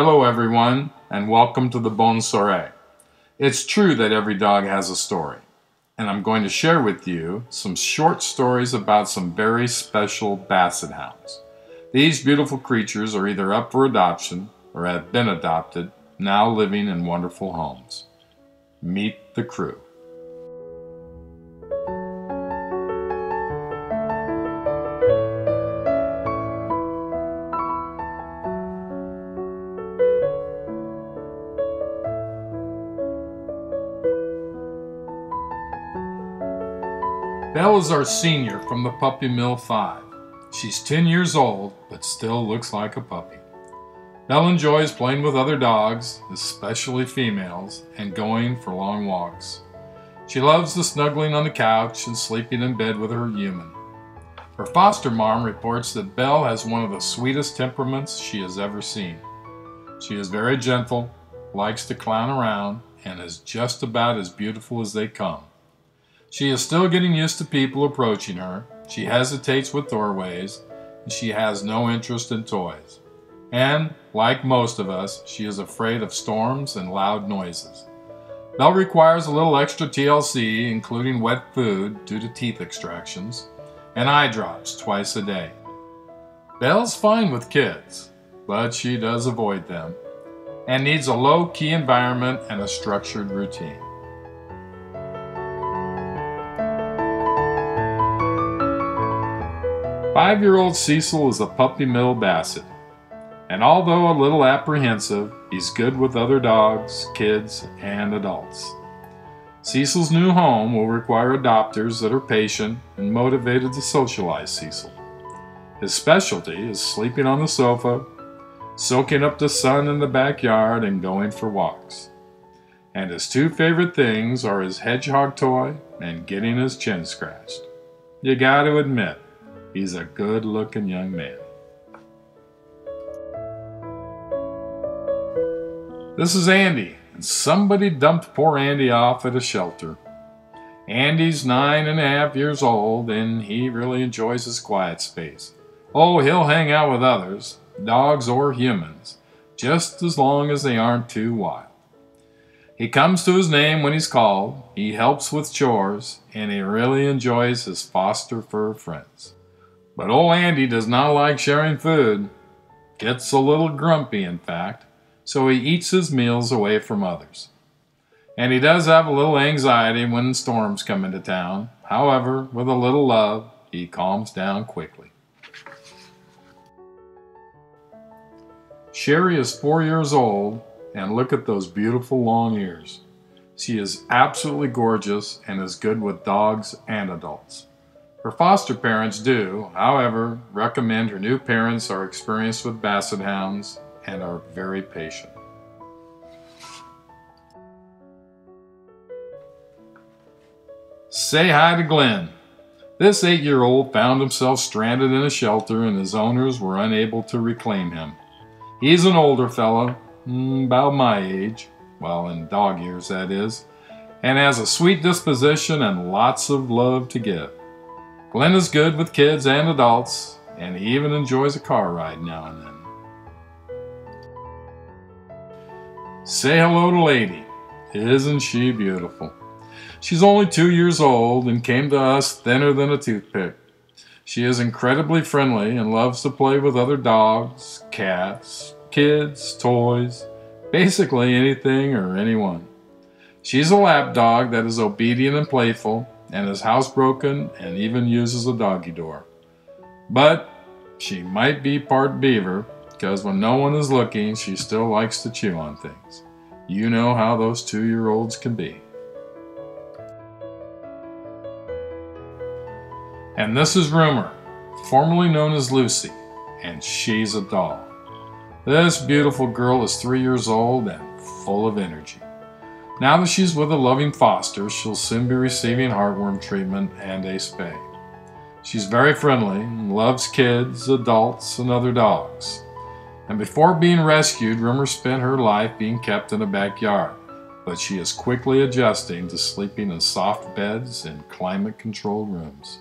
Hello everyone, and welcome to the Bonne Soirée. It's true that every dog has a story, and I'm going to share with you some short stories about some very special Basset Hounds. These beautiful creatures are either up for adoption or have been adopted, now living in wonderful homes. Meet the crew. Belle is our senior from the Puppy Mill 5. She's 10 years old, but still looks like a puppy. Belle enjoys playing with other dogs, especially females, and going for long walks. She loves the snuggling on the couch and sleeping in bed with her human. Her foster mom reports that Belle has one of the sweetest temperaments she has ever seen. She is very gentle, likes to clown around, and is just about as beautiful as they come. She is still getting used to people approaching her. She hesitates with doorways, and she has no interest in toys. And, like most of us, she is afraid of storms and loud noises. Belle requires a little extra TLC, including wet food due to teeth extractions, and eye drops twice a day. Belle's fine with kids, but she does avoid them, and needs a low-key environment and a structured routine. Five-year-old Cecil is a Puppy Mill Basset, and although a little apprehensive, he's good with other dogs, kids, and adults. Cecil's new home will require adopters that are patient and motivated to socialize Cecil. His specialty is sleeping on the sofa, soaking up the sun in the backyard, and going for walks. And his two favorite things are his hedgehog toy and getting his chin scratched. You gotta admit, he's a good-looking young man. This is Andy, and somebody dumped poor Andy off at a shelter. Andy's 9.5 years old, and he really enjoys his quiet space. Oh, he'll hang out with others, dogs or humans, just as long as they aren't too wild. He comes to his name when he's called, he helps with chores, and he really enjoys his foster fur friends. But old Andy does not like sharing food. Gets a little grumpy, in fact, so he eats his meals away from others. And he does have a little anxiety when storms come into town. However, with a little love, he calms down quickly. Sherry is 4 years old, and look at those beautiful long ears. She is absolutely gorgeous and is good with dogs and adults. Her foster parents do, however, recommend her new parents are experienced with Basset Hounds and are very patient. Say hi to Glenn. This 8-year-old found himself stranded in a shelter and his owners were unable to reclaim him. He's an older fella, about my age, well, in dog years that is, and has a sweet disposition and lots of love to give. Glenn is good with kids and adults, and he even enjoys a car ride now and then. Say hello to Lady. Isn't she beautiful? She's only 2 years old and came to us thinner than a toothpick. She is incredibly friendly and loves to play with other dogs, cats, kids, toys, basically anything or anyone. She's a lap dog that is obedient and playful, and is housebroken and even uses a doggy door. But she might be part beaver, because when no one is looking, she still likes to chew on things. You know how those 2-year-olds can be. And this is Rumor, formerly known as Lucy, and she's a doll. This beautiful girl is 3 years old and full of energy. Now that she's with a loving foster, she'll soon be receiving heartworm treatment and a spay. She's very friendly and loves kids, adults, and other dogs. And before being rescued, Rumor spent her life being kept in a backyard, but she is quickly adjusting to sleeping in soft beds in climate-controlled rooms.